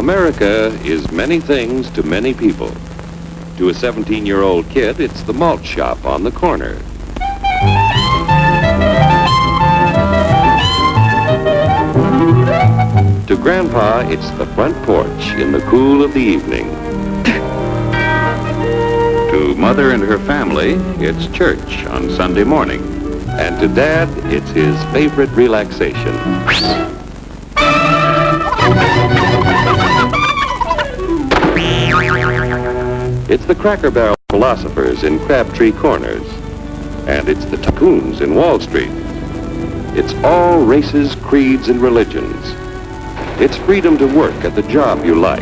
America is many things to many people. To a 17-year-old kid, it's the malt shop on the corner. To Grandpa, it's the front porch in the cool of the evening. To Mother and her family, it's church on Sunday morning. And to Dad, it's his favorite relaxation. It's the Cracker Barrel philosophers in Crabtree Corners. And it's the tycoons in Wall Street. It's all races, creeds, and religions. It's freedom to work at the job you like.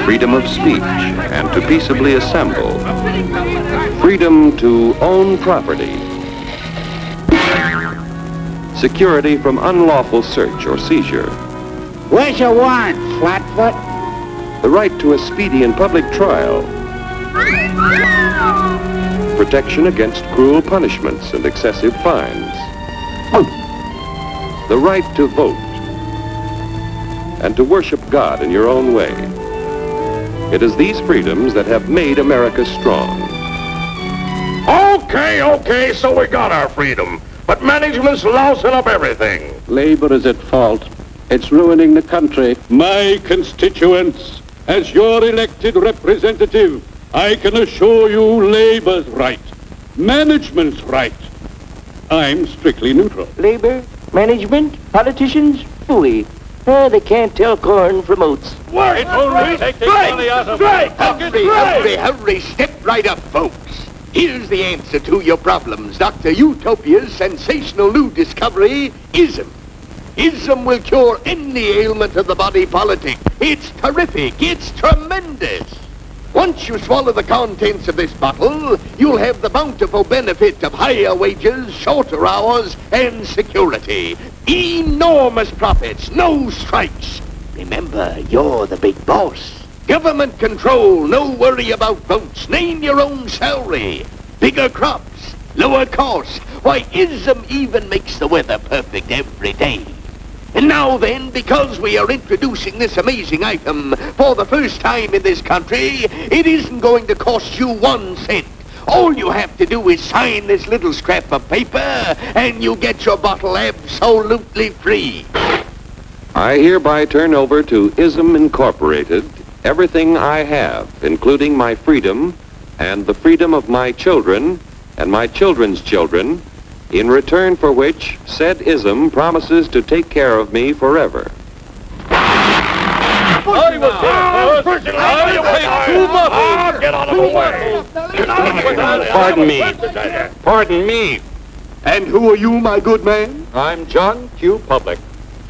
Freedom of speech and to peaceably assemble. Freedom to own property. Security from unlawful search or seizure. Where's your warrant, Flatfoot? The right to a speedy and public trial. Protection against cruel punishments and excessive fines. The right to vote. And to worship God in your own way. It is these freedoms that have made America strong. Okay, so we got our freedom. But management's lousing up everything. Labor is at fault. It's ruining the country. My constituents, as your elected representative, I can assure you Labor's right. Management's right. I'm strictly neutral. Labor, management, politicians, phooey. They can't tell corn from oats. Work! Take the money out of it. Hurry, step right up, folks. Here's the answer to your problems. Dr. Utopia's sensational new discovery, ism. Ism will cure any ailment of the body politic. It's terrific. It's tremendous. Once you swallow the contents of this bottle, you'll have the bountiful benefit of higher wages, shorter hours, and security. Enormous profits, no strikes. Remember, you're the big boss. Government control, no worry about votes. Name your own salary. Bigger crops, lower costs. Why, ism even makes the weather perfect every day. And now then, because we are introducing this amazing item for the first time in this country, it isn't going to cost you 1 cent. All you have to do is sign this little scrap of paper, and you get your bottle absolutely free. I hereby turn over to Ism Incorporated everything I have, including my freedom and the freedom of my children and my children's children, in return for which said ism promises to take care of me forever. Get out of the way. Pardon me. And who are you, my good man? I'm John Q. Public.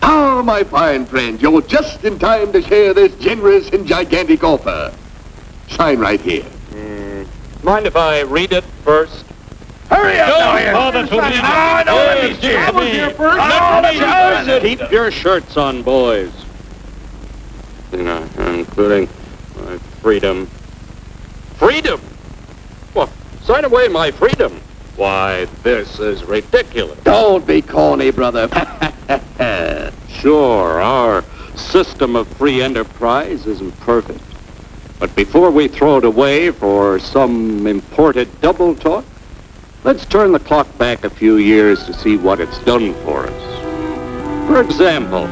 Ah, my fine friend, you're just in time to share this generous and gigantic offer. Sign right here. Mind if I read it first? Hurry up now. Let me Keep your shirts on, boys. Including my freedom. Freedom? What? Sign away my freedom? Why, this is ridiculous. Don't be corny, brother. Sure, our system of free enterprise isn't perfect. But before we throw it away for some imported double talk, let's turn the clock back a few years to see what it's done for us. For example,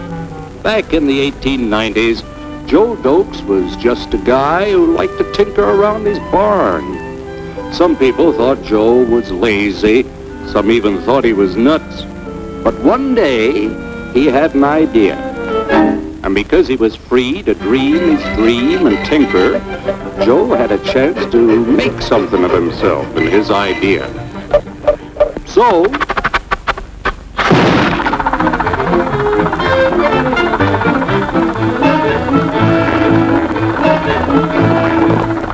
back in the 1890s, Joe Dokes was just a guy who liked to tinker around his barn. Some people thought Joe was lazy. Some even thought he was nuts. But one day, he had an idea. And because he was free to dream his dream and tinker, Joe had a chance to make something of himself and his idea. So,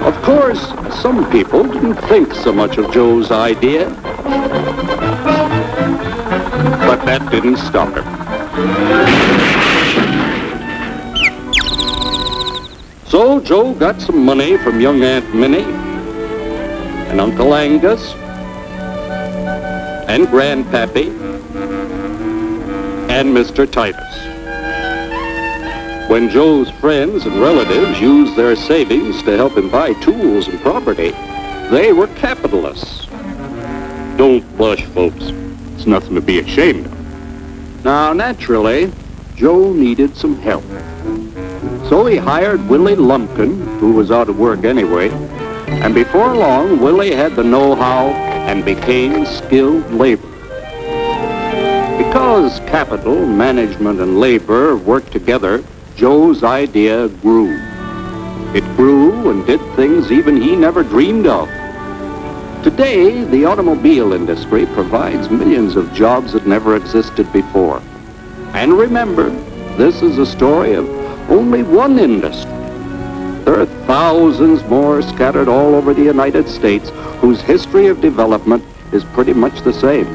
of course, some people didn't think so much of Joe's idea. But that didn't stop him. So Joe got some money from young Aunt Minnie and Uncle Angus and Grandpappy and Mr. Titus. When Joe's friends and relatives used their savings to help him buy tools and property, they were capitalists. Don't blush, folks. It's nothing to be ashamed of. Now, naturally, Joe needed some help. So he hired Willie Lumpkin, who was out of work anyway, and before long, Willie had the know-how and became skilled labor. Because capital, management, and labor worked together, Joe's idea grew. It grew and did things even he never dreamed of. Today, the automobile industry provides millions of jobs that never existed before. And remember, this is a story of only one industry. There are thousands more scattered all over the United States whose history of development is pretty much the same.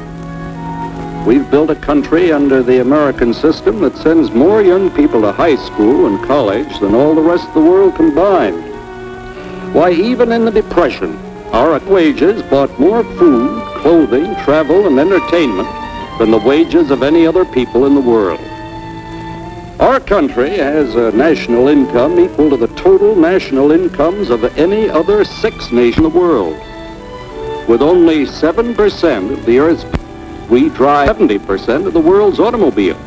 We've built a country under the American system that sends more young people to high school and college than all the rest of the world combined. Why, even in the Depression, our wages bought more food, clothing, travel, and entertainment than the wages of any other people in the world. Our country has a national income equal to the total national incomes of any other 6 nations in the world. With only 7% of the Earth's people, we drive 70% of the world's automobiles.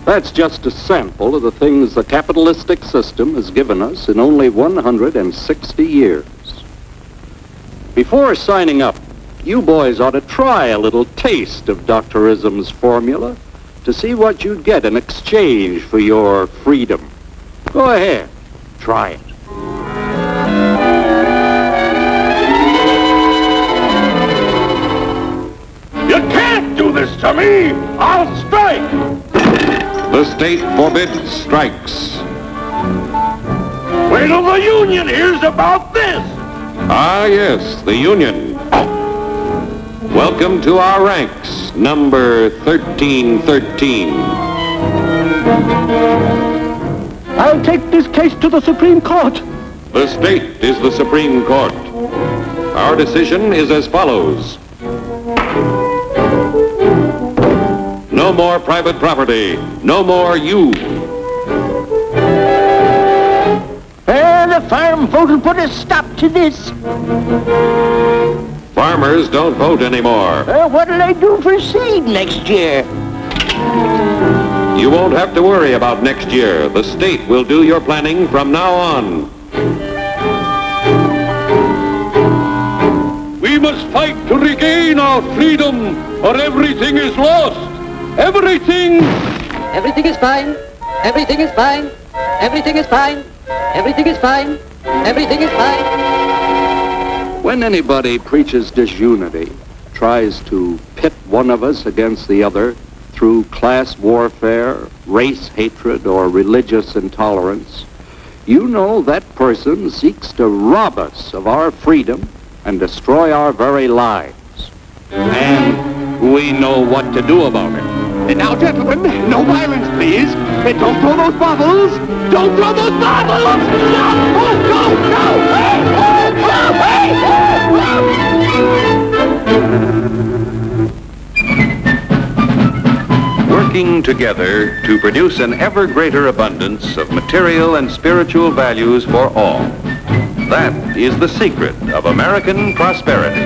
That's just a sample of the things the capitalistic system has given us in only 160 years. Before signing up, you boys ought to try a little taste of Dr. Ism's formula to see what you'd get in exchange for your freedom. Go ahead, try it. You can't do this to me! I'll strike! The state forbids strikes. Wait till the union hears about this! Ah, yes, the union. Welcome to our ranks, number 1313. I'll take this case to the Supreme Court. The state is the Supreme Court. Our decision is as follows. No more private property. No more you. The farm vote will put a stop to this. Farmers don't vote anymore. What'll they do for seed next year? You won't have to worry about next year. The state will do your planning from now on. We must fight to regain our freedom, or everything is lost. Everything! Everything is fine. Everything is fine. Everything is fine. Everything is fine. Everything is fine. When anybody preaches disunity, tries to pit one of us against the other through class warfare, race hatred, or religious intolerance, you know that person seeks to rob us of our freedom and destroy our very lives. And we know what to do about it. And now, gentlemen, no violence, please. And don't throw those bottles. Don't throw those bottles! No! Oh, no! No! Hey! Oh! Hey! Working together to produce an ever greater abundance of material and spiritual values for all. That is the secret of American prosperity.